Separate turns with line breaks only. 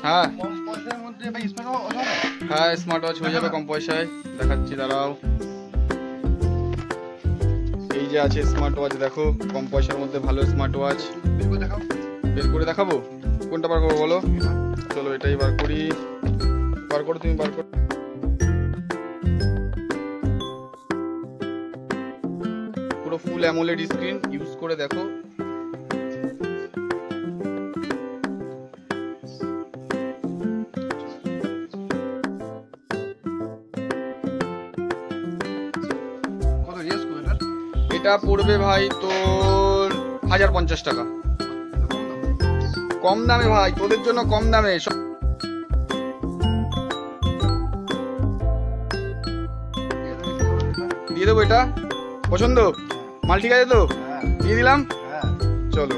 হ্যাঁ
কম পয়সার মধ্যে ভাই স্মার্ট ওয়াচ হবে?
হ্যাঁ স্মার্ট ওয়াচ হয়ে যাবে কম পয়সায়, দেখাচ্ছি দাঁড়াও। এই যে আছে স্মার্ট ওয়াচ, দেখো কম পয়সার মধ্যে ভালো স্মার্ট ওয়াচ।
বের করে দেখাও।
বের করে দেখাবো? কোনটা বার করবো বলো? চলো এটাই বার করি। বার করো, তুমি বার করো। পুরো ফুল অ্যামোলেড স্ক্রিন, ইউজ করে দেখো।
কত রিয়াজ করে এটার?
এটা পড়বে ভাই তোর 1050 টাকা। কম দামে ভাই, তোদের জন্য কম দামে দিয়ে দেবো। এটা পছন্দ? মাল ঠিক আছে তো?
হ্যাঁ
দিয়ে দিলাম।
হ্যাঁ।
চলো।